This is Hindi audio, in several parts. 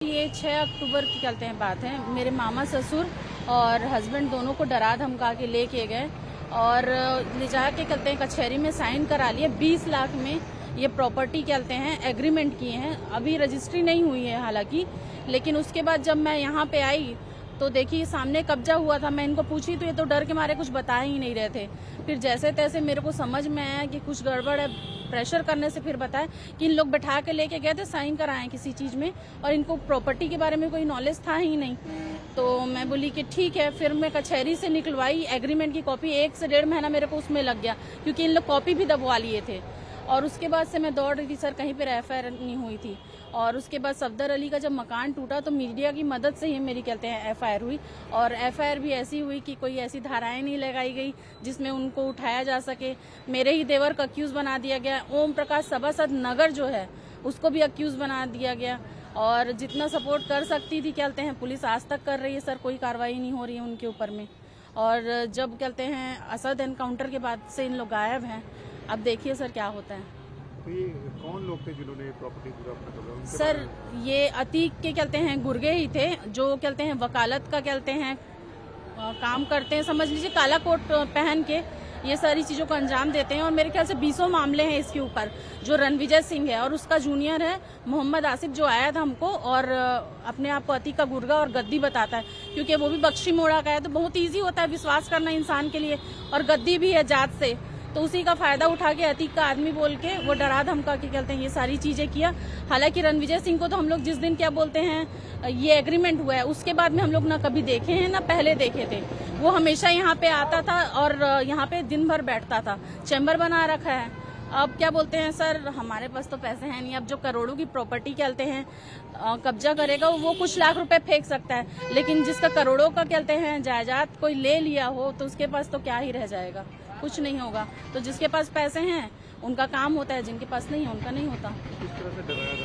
ये 6 अक्टूबर की कहते हैं बात है। मेरे मामा ससुर और हस्बैंड दोनों को डरा धमका के लेके गए और ले जाके कहते हैं कचहरी में साइन करा लिए। 20 लाख में ये प्रॉपर्टी कहते हैं एग्रीमेंट किए हैं। अभी रजिस्ट्री नहीं हुई है हालांकि, लेकिन उसके बाद जब मैं यहाँ पे आई तो देखिए सामने कब्जा हुआ था। मैं इनको पूछी तो ये तो डर के मारे कुछ बता ही नहीं रहे थे। फिर जैसे तैसे मेरे को समझ में आया कि कुछ गड़बड़ है। प्रेशर करने से फिर बताया कि इन लोग बैठा के लेके गए थे, साइन कराए किसी चीज में, और इनको प्रॉपर्टी के बारे में कोई नॉलेज था ही नहीं। तो मैं बोली कि ठीक है। फिर मैं कचहरी से निकलवाई एग्रीमेंट की कॉपी। 1 से 1.5 महीना मेरे को उसमें लग गया क्योंकि इन लोग कॉपी भी दबवा लिए थे। और उसके बाद से मैं दौड़ रही थी सर, कहीं पर एफआईआर नहीं हुई थी। और उसके बाद सफदर अली का जब मकान टूटा तो मीडिया की मदद से ही मेरी कहते हैं एफआईआर हुई। और एफआईआर भी ऐसी हुई कि कोई ऐसी धाराएं नहीं लगाई गई जिसमें उनको उठाया जा सके। मेरे ही देवर को अक्यूज बना दिया गया। ओम प्रकाश सभासद नगर जो है उसको भी अक्यूज बना दिया गया। और जितना सपोर्ट कर सकती थी कहते हैं पुलिस आज तक कर रही है सर, कोई कार्रवाई नहीं हो रही है उनके ऊपर में। और जब कहते हैं असद एनकाउंटर के बाद से इन लोग गायब हैं। अब देखिए सर क्या होता है। तो ये कौन लोग थे जिन्होंने प्रॉपर्टी पूरा अपना कब्जा? सर ये अतीक के कहते हैं गुर्गे ही थे, जो कहते हैं वकालत का कहते हैं काम करते हैं। समझ लीजिए काला कोट पहन के ये सारी चीजों को अंजाम देते हैं। और मेरे ख्याल से 20 मामले हैं इसके ऊपर। जो रणविजय सिंह है और उसका जूनियर है मोहम्मद आसिफ, जो आया था हमको और अपने आप को अतीक का गुर्गा और गद्दी बताता है, क्योंकि वो भी बख्शी मोड़ा का है। तो बहुत ईजी होता है विश्वास करना इंसान के लिए, और गद्दी भी है जात से। तो उसी का फायदा उठा के अतीक का आदमी बोल के वो डरा धमका के कहते हैं ये सारी चीजें किया। हालांकि रणविजय सिंह को तो हम लोग जिस दिन क्या बोलते हैं ये एग्रीमेंट हुआ है उसके बाद में हम लोग ना कभी देखे हैं ना पहले देखे थे। वो हमेशा यहाँ पे आता था और यहाँ पे दिन भर बैठता था। चैम्बर बना रखा है। अब क्या बोलते हैं सर, हमारे पास तो पैसे हैं नहीं। अब जो करोड़ों की प्रॉपर्टी कहते हैं कब्जा करेगा वो कुछ लाख रुपए फेंक सकता है, लेकिन जिसका करोड़ों का कहते हैं जायदाद कोई ले लिया हो तो उसके पास तो क्या ही रह जाएगा, कुछ नहीं होगा। तो जिसके पास पैसे हैं उनका काम होता है, जिनके पास नहीं है उनका नहीं होता। किस तरह से डराया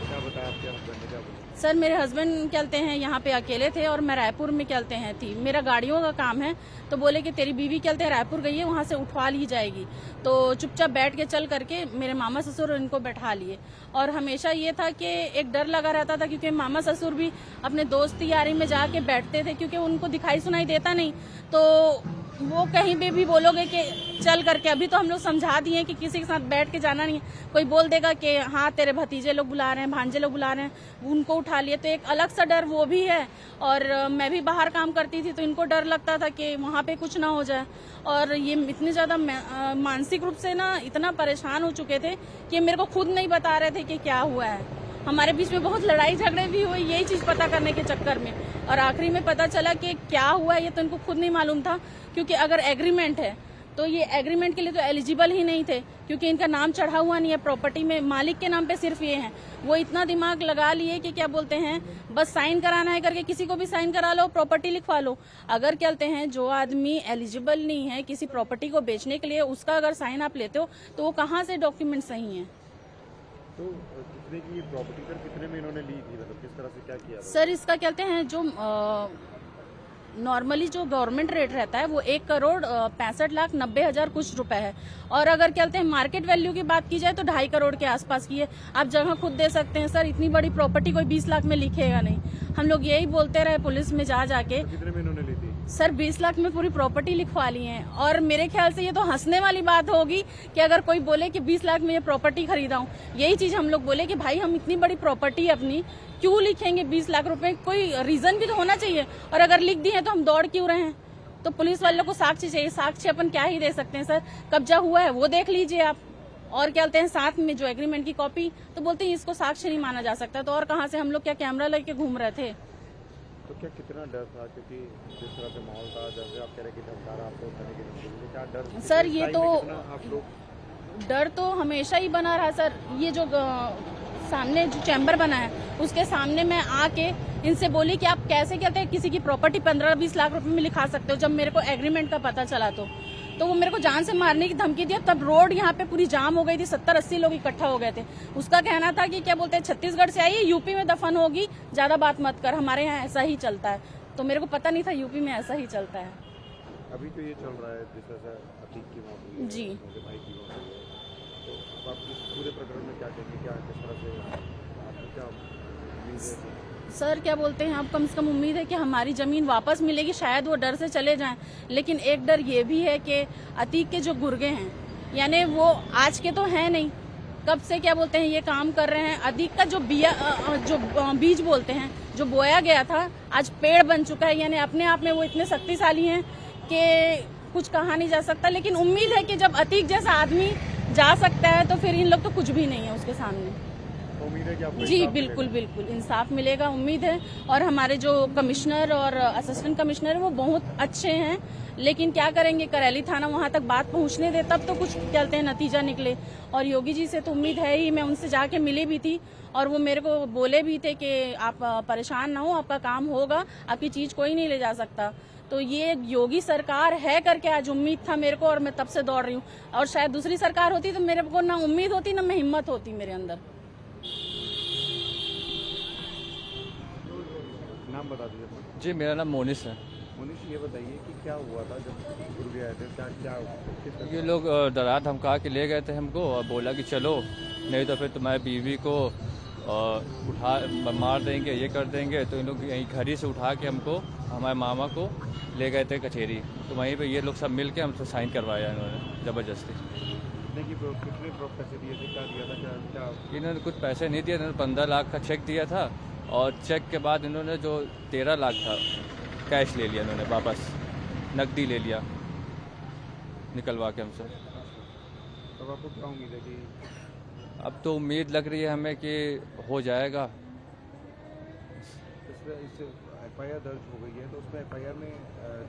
क्या बताया आपके हस्बैंड ने? क्या बोला? सर मेरे हस्बैंड कहते हैं यहाँ पे अकेले थे और मैं रायपुर में कहते हैं थी। मेरा गाड़ियों का काम है, तो बोले कि तेरी बीवी कहते हैं रायपुर गई है, वहाँ से उठवा ली जाएगी। तो चुपचाप बैठ के चल करके मेरे मामा ससुर इनको बैठा लिए। और हमेशा ये था कि एक डर लगा रहता था, क्योंकि मामा ससुर भी अपने दोस्त यारी में जाके बैठते थे, क्योंकि उनको दिखाई सुनाई देता नहीं। तो वो कहीं पे भी बोलोगे कि चल करके, अभी तो हम लोग समझा दिए कि किसी के साथ बैठ के जाना नहीं है। कोई बोल देगा कि हाँ तेरे भतीजे लोग बुला रहे हैं, भांजे लोग बुला रहे हैं, उनको उठा लिए। तो एक अलग सा डर वो भी है। और मैं भी बाहर काम करती थी तो इनको डर लगता था कि वहाँ पे कुछ ना हो जाए। और ये इतने ज्यादा मानसिक रूप से ना इतना परेशान हो चुके थे कि मेरे को खुद नहीं बता रहे थे कि क्या हुआ है। हमारे बीच में बहुत लड़ाई झगड़े भी हुए यही चीज पता करने के चक्कर में। और आखिरी में पता चला कि क्या हुआ है ये तो इनको खुद नहीं मालूम था, क्योंकि अगर एग्रीमेंट है तो ये एग्रीमेंट के लिए तो एलिजिबल ही नहीं थे, क्योंकि इनका नाम चढ़ा हुआ नहीं है प्रॉपर्टी में। मालिक के नाम पे सिर्फ ये है। वो इतना दिमाग लगा लिए कि क्या बोलते हैं बस साइन कराना है करके किसी को भी साइन करा लो, प्रॉपर्टी लिखवा लो। अगर कहते हैं जो आदमी एलिजिबल नहीं है किसी प्रॉपर्टी को बेचने के लिए, उसका अगर साइन आप लेते हो तो वो कहाँ से डॉक्यूमेंट सही है? तो कितने की प्रॉपर्टी सर, कितने में इन्होंने ली थी? मतलब किस तरह से क्या किया? सर इसका कहते हैं जो नॉर्मली जो गवर्नमेंट रेट रहता है वो 1,65,90,000 कुछ रुपए है। और अगर कहते हैं मार्केट वैल्यू की बात की जाए तो 2.5 करोड़ के आसपास की है। आप जगह खुद दे सकते हैं सर, इतनी बड़ी प्रॉपर्टी कोई 20 लाख में लिखेगा नहीं। हम लोग यही बोलते रहे पुलिस में जा जाके। तो कितने में इन्होंने ली थी? सर 20 लाख में पूरी प्रॉपर्टी लिखवा ली है। और मेरे ख्याल से ये तो हंसने वाली बात होगी कि अगर कोई बोले कि 20 लाख में ये प्रॉपर्टी खरीदा हूँ। यही चीज हम लोग बोले कि भाई हम इतनी बड़ी प्रॉपर्टी अपनी क्यों लिखेंगे 20 लाख रुपए? कोई रीजन भी तो होना चाहिए। और अगर लिख दी है तो हम दौड़ क्यों रहे हैं? तो पुलिस वालों को साक्ष्य चाहिए। साक्ष्य अपन क्या ही दे सकते हैं सर, कब्जा हुआ है वो देख लीजिए आप। और क्या कहते हैं साथ में जो एग्रीमेंट की कॉपी, तो बोलते हैं इसको साक्ष्य नहीं माना जा सकता। तो और कहाँ से, हम लोग क्या कैमरा लेके घूम रहे थे? तो क्या कितना डर था? क्योंकि जिस तरह से माहौल था, जैसे आप कह रहे कि धमका रहा आपको करने के, क्या डर? सर ये तो आप लोग डर तो हमेशा ही बना रहा सर। ये जो सामने जो चैम्बर बना है उसके सामने मैं आके इनसे बोली कि आप कैसे कहते हैं किसी की प्रॉपर्टी 15-20 लाख रुपए में लिखा सकते हो, जब मेरे को एग्रीमेंट का पता चला तो वो मेरे को जान से मारने की धमकी दिया। तब रोड यहाँ पे पूरी जाम हो गई थी, 70-80 लोग इकट्ठा हो गए थे। उसका कहना था कि क्या बोलते हैं छत्तीसगढ़ से आई है, यूपी में दफन होगी, ज्यादा बात मत कर, हमारे यहाँ ऐसा ही चलता है। तो मेरे को पता नहीं था यूपी में ऐसा ही चलता है। अभी तो ये चल रहा है जिस तरह से अतीक की मौत हुई है, जी। उनके भाई की मौत हुई है, तो अब आप इस पूरे प्रकरण में क्या कहेंगे? क्या किस तरह से आपको क्या उम्मीद है तो? सर क्या बोलते हैं, अब कम से कम उम्मीद है कि हमारी ज़मीन वापस मिलेगी, शायद वो डर से चले जाएं। लेकिन एक डर ये भी है कि अतीक के जो गुर्गे हैं, यानी वो आज के तो हैं नहीं, कब से क्या बोलते हैं ये काम कर रहे हैं। अतीक का जो बीज बोलते हैं, जो बोया गया था, आज पेड़ बन चुका है। यानी अपने आप में वो इतने शक्तिशाली हैं कि कुछ कहा नहीं जा सकता। लेकिन उम्मीद है कि जब अतीक जैसा आदमी जा सकता है तो फिर इन लोग तो कुछ भी नहीं है उसके सामने। उम्मीद है कि आपको जी इंसाफ बिल्कुल मिलेगा? बिल्कुल इंसाफ मिलेगा, उम्मीद है। और हमारे जो कमिश्नर और असिस्टेंट कमिश्नर है वो बहुत अच्छे हैं, लेकिन क्या करेंगे, करैली थाना वहां तक बात पहुंचने दे तब तो कुछ कहते हैं नतीजा निकले। और योगी जी से तो उम्मीद है ही, मैं उनसे जाके मिली भी थी और वो मेरे को बोले भी थे कि आप परेशान ना हो, आपका काम होगा, आपकी चीज कोई नहीं ले जा सकता। तो ये योगी सरकार है करके आज उम्मीद था मेरे को, और मैं तब से दौड़ रही हूँ। और शायद दूसरी सरकार होती तो मेरे को ना उम्मीद होती ना मैं हिम्मत होती मेरे अंदर। नाम बता दीजिए अपना। जी मेरा नाम मोनिस है। मुनीश, ये बताइए कि क्या हुआ था जब गुर्गे आए थे, किस तरह? ये लोग डरा धमका के ले गए थे हमको और बोला कि चलो नहीं तो फिर तुम्हारी बीवी को मार देंगे, ये कर देंगे। तो इन लोग यहीं घर ही से उठा के हमको, हमारे मामा को ले गए थे कचहरी। तो वहीं पे ये लोग सब मिल के हमसे साइन करवाया इन्होंने ज़बरदस्ती। कितने पैसे दिए थे, क्या दिया था, क्या? इन्होंने कुछ पैसे नहीं दिए, इन्होंने 15 लाख का चेक दिया था और चेक के बाद इन्होंने जो 13 लाख था कैश ले लिया, इन्होंने वापस नकदी ले लिया निकलवा के हमसे। तो आपको क्या उम्मीद है कि अब तो उम्मीद लग रही है हमें कि हो जाएगा। इस FIR दर्ज हो गई है, तो उसमें FIR में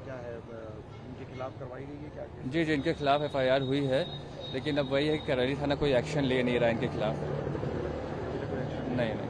क्या है, इनके खिलाफ करवाई गई है क्या? जी जी इनके खिलाफ FIR हुई है, लेकिन अब वही है कि करैली थाना कोई एक्शन ले नहीं रहा है इनके खिलाफ। नहीं नहीं।